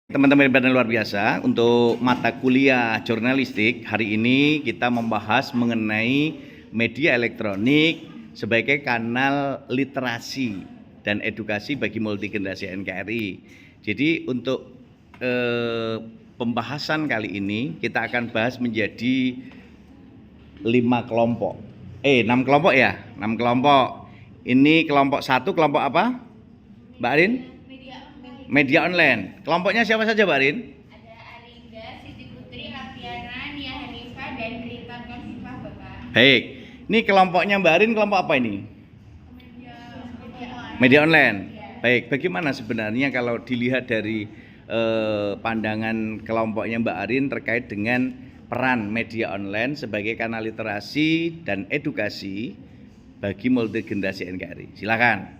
Teman-teman yang luar biasa, untuk mata kuliah jurnalistik hari ini kita membahas mengenai media elektronik sebagai kanal literasi dan edukasi bagi multigenerasi NKRI. Jadi untuk pembahasan kali ini kita akan bahas menjadi 6 kelompok. 6 kelompok ya, 6 kelompok. Ini kelompok 1, kelompok apa? Mbak Arin? Media online. Kelompoknya siapa saja, Mbak Rin? Ada Arinda, Siti Putri, Rafiana, Nia Hanifa, dan Rita Konsifah, Bapak. Baik. Ini kelompoknya Mbak Rin kelompok apa ini? Media online. Ya. Baik, bagaimana sebenarnya kalau dilihat dari pandangan kelompoknya Mbak Arin terkait dengan peran media online sebagai kanal literasi dan edukasi bagi multigenerasi NKRI? Silakan.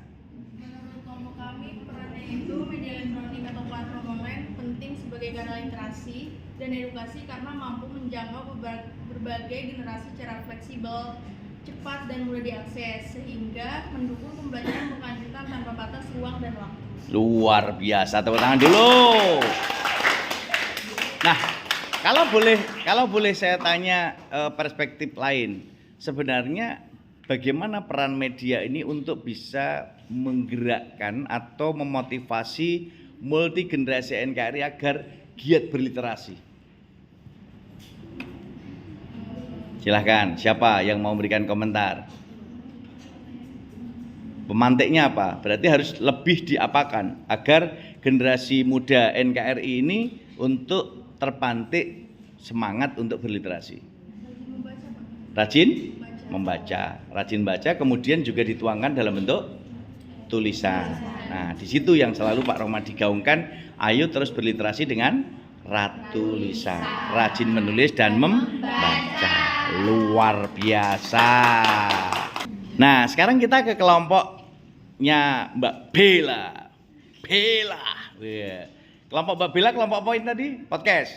Kanal literasi dan edukasi karena mampu menjangkau berbagai generasi secara fleksibel, cepat dan mudah diakses sehingga mendukung pembelajaran berkelanjutan tanpa batas ruang dan waktu. Luar biasa, tepuk tangan dulu. Nah, kalau boleh saya tanya perspektif lain, sebenarnya bagaimana peran media ini untuk bisa menggerakkan atau memotivasi multigenerasi NKRI agar giat berliterasi? Silahkan, siapa yang mau memberikan komentar? Pemantiknya apa? Berarti harus lebih diapakan agar generasi muda NKRI ini untuk terpantik semangat untuk berliterasi? Rajin membaca, rajin baca, kemudian juga dituangkan dalam bentuk tulisan. Nah, di situ yang selalu Pak Roma digaungkan, ayo terus berliterasi dengan ratu lisan, rajin menulis dan membaca. Luar biasa. Nah, sekarang kita ke kelompoknya Mbak Bella. Kelompok Mbak Bella, kelompok poin tadi podcast.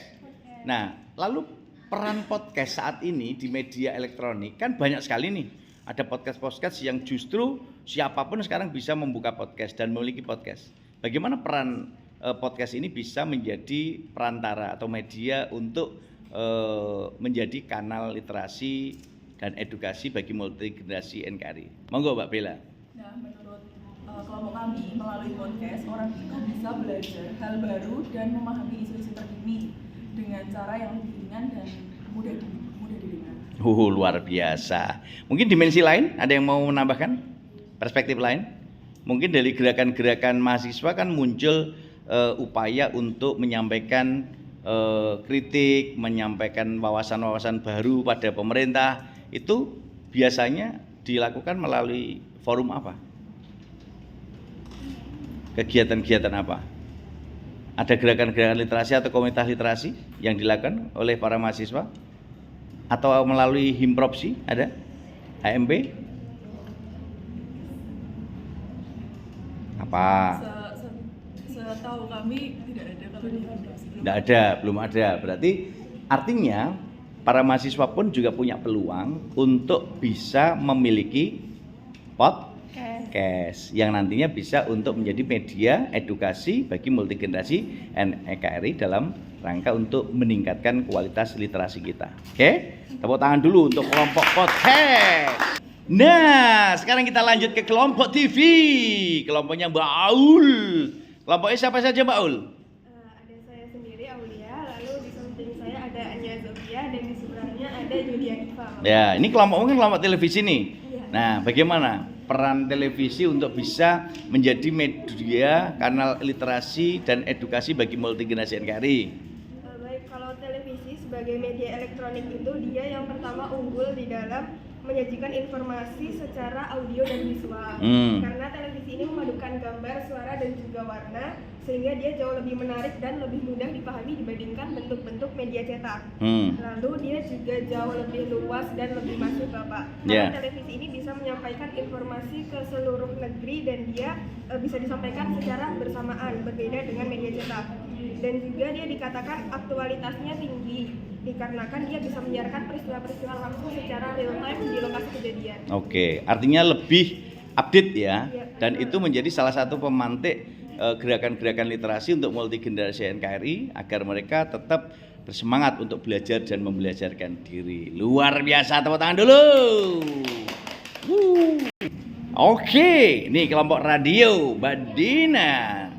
Nah, lalu peran podcast saat ini di media elektronik kan banyak sekali nih. Ada podcast yang justru siapapun sekarang bisa membuka podcast dan memiliki podcast. Bagaimana peran podcast ini bisa menjadi perantara atau media untuk menjadi kanal literasi dan edukasi bagi multigenerasi NKRI? Monggo Mbak Bella. Nah, menurut kelompok kami, melalui podcast orang itu bisa belajar hal baru dan memahami isu-isu terkini dengan cara yang lebih ringan dan mudah didengar. Luar biasa. Mungkin dimensi lain, ada yang mau menambahkan perspektif lain? Mungkin dari gerakan-gerakan mahasiswa kan muncul upaya untuk menyampaikan kritik, menyampaikan wawasan-wawasan baru pada pemerintah. Itu biasanya dilakukan melalui forum apa? Kegiatan-kegiatan apa? Ada gerakan-gerakan literasi atau komunitas literasi yang dilakukan oleh para mahasiswa? Atau melalui himpropsi, ada? HMB? Apa? Setahu kami tidak ada kalau di himpropsi. Tidak ada, belum ada. Berarti artinya para mahasiswa pun juga punya peluang untuk bisa memiliki podcast yang nantinya bisa untuk menjadi media edukasi bagi multigenerasi NKRI dalam rangka untuk meningkatkan kualitas literasi kita. Oke? Tepuk tangan dulu untuk kelompok podcast. Nah, sekarang kita lanjut ke kelompok TV. Kelompoknya Mbak Aul. Kelompoknya siapa saja Mbak Aul? Ada saya sendiri, Aulia, lalu di samping saya ada Anya Zofia, dan di sebelahnya ada Julia Diva. Ya, ini kelompok kelompok televisi nih. Iya. Nah, bagaimana peran televisi untuk bisa menjadi media kanal literasi dan edukasi bagi multigenerasi NKRI? Baik, kalau televisi sebagai media elektronik itu dia yang pertama unggul di dalam menyajikan informasi secara audio dan visual. Karena televisi ini memadukan gambar, suara, dan juga warna, sehingga dia jauh lebih menarik dan lebih mudah dipahami dibandingkan bentuk-bentuk media cetak. Lalu dia juga jauh lebih luas dan lebih masif, Bapak. Karena televisi ini bisa menyampaikan informasi ke seluruh negeri dan dia bisa disampaikan secara bersamaan, berbeda dengan media cetak. Dan juga dia dikatakan aktualitasnya tinggi dikarenakan dia bisa menyiarkan peristiwa-peristiwa langsung secara real time di lokasi kejadian. Oke, artinya lebih update ya, Ya, dan itu menjadi salah satu pemantik gerakan-gerakan literasi untuk multigenerasi NKRI agar mereka tetap bersemangat untuk belajar dan membelajarkan diri. Luar biasa, tepuk tangan dulu. Oke, ini kelompok radio Mbak Dina.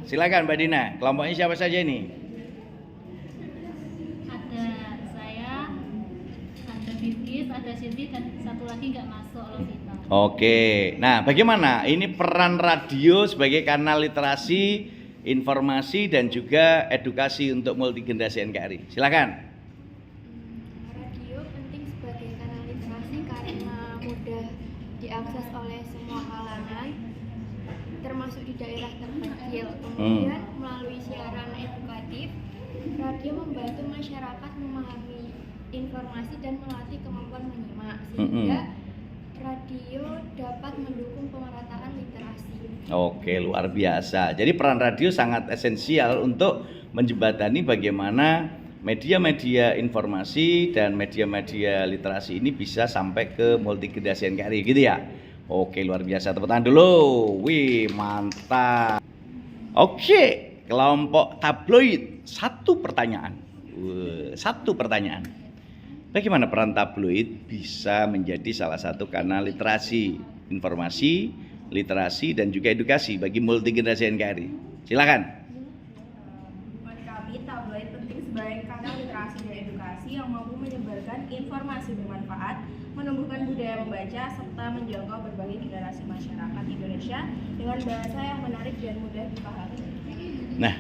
Silakan Mbak Dina, kelompoknya siapa saja ini? Ada saya, ada Bilkis, ada Silvi, dan satu lagi nggak masuk, Lovita. Oke, nah bagaimana ini peran radio sebagai kanal literasi, informasi dan juga edukasi untuk multigenerasi NKRI? Silakan. Radio penting sebagai kanal literasi karena mudah diakses oleh semua kalangan, termasuk di daerah terpencil. Kemudian melalui siaran edukatif, radio membantu masyarakat memahami informasi dan melatih kemampuan menyimak, sehingga radio dapat mendukung pemerataan literasi. Oke, luar biasa. Jadi peran radio sangat esensial untuk menjembatani bagaimana media-media informasi dan media-media literasi ini bisa sampai ke multigenerasi NKRI, gitu ya. Oke, luar biasa. Tepuk tangan dulu. Wih, mantap. Oke, kelompok tabloid. Satu pertanyaan. Bagaimana peran tabloid bisa menjadi salah satu kanal literasi, informasi, literasi dan juga edukasi bagi multigenerasi NKRI? Silakan. Bagi kami, tabloid penting sebagai kanal literasi dan edukasi yang mampu menyebarkan informasi bermanfaat, menumbuhkan budaya membaca, serta menjangkau berbagai generasi masyarakat Indonesia dengan bahasa yang menarik dan mudah dipahami. Nah,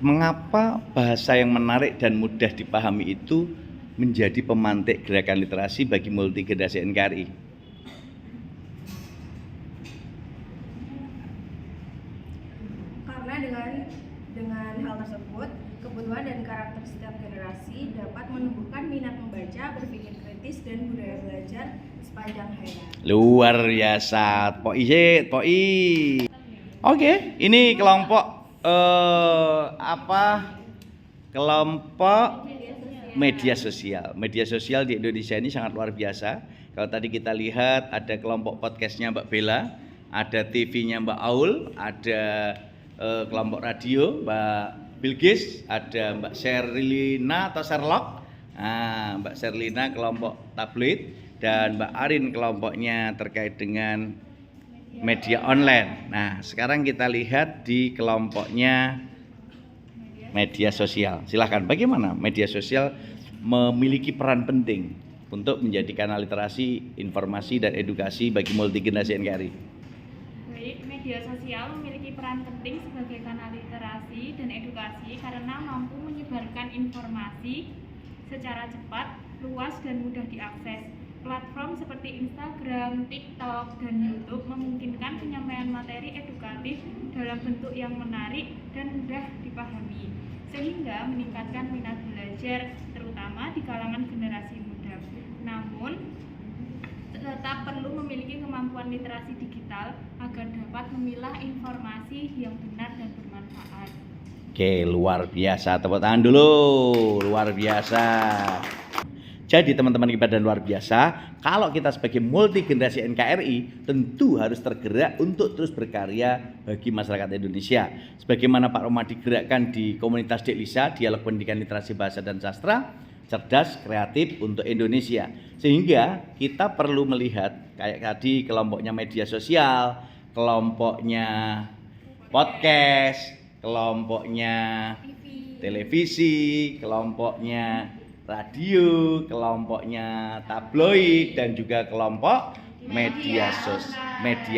mengapa bahasa yang menarik dan mudah dipahami itu menjadi pemantik gerakan literasi bagi multigenerasi NKRI? Karena dengan hal tersebut, kebutuhan dan karakter setiap generasi dapat menumbuhkan minat membaca, berpikir kritis dan budaya belajar sepanjang hayat. Luar biasa. Poi. Oke, ini kelompok kelompok media sosial. Media sosial di Indonesia ini sangat luar biasa. Kalau tadi kita lihat ada kelompok podcastnya Mbak Bella, ada TV-nya Mbak Aul, ada kelompok radio Mbak Bilkis, ada Mbak Sherlina atau Sherlock. Nah, Mbak Sherlina kelompok tabloid dan Mbak Arin kelompoknya terkait dengan media online. Nah, sekarang kita lihat di kelompoknya media sosial. Silahkan, bagaimana media sosial memiliki peran penting untuk menjadi kanal literasi, informasi dan edukasi bagi multigenerasi NKRI? Baik, media sosial memiliki peran penting sebagai kanal literasi dan edukasi karena mampu menyebarkan informasi secara cepat, luas dan mudah diakses. Platform seperti Instagram, TikTok, dan YouTube memungkinkan penyampaian materi edukatif dalam bentuk yang menarik dan mudah dipahami, sehingga meningkatkan minat belajar, terutama di kalangan generasi muda. Namun, tetap perlu memiliki kemampuan literasi digital agar dapat memilah informasi yang benar dan bermanfaat. Oke, luar biasa. Tepuk tangan dulu. Luar biasa. Jadi teman-teman kita dan luar biasa, kalau kita sebagai multigenerasi NKRI tentu harus tergerak untuk terus berkarya bagi masyarakat Indonesia. Sebagaimana Pak Roma digerakkan di komunitas Dek Lisa, Dialog Pendidikan Literasi Bahasa dan Sastra, cerdas, kreatif untuk Indonesia. Sehingga kita perlu melihat kayak tadi kelompoknya media sosial, kelompoknya podcast, kelompoknya televisi, kelompoknya radio, kelompoknya tabloid dan juga kelompok media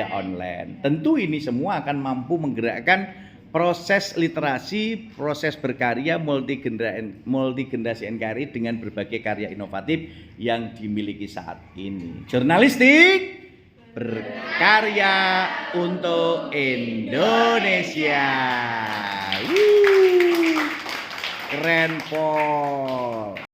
online. Tentu ini semua akan mampu menggerakkan proses literasi, proses berkarya multigenerasi NKRI dengan berbagai karya inovatif yang dimiliki saat ini. Jurnalistik berkarya untuk Indonesia. Keren, Pol.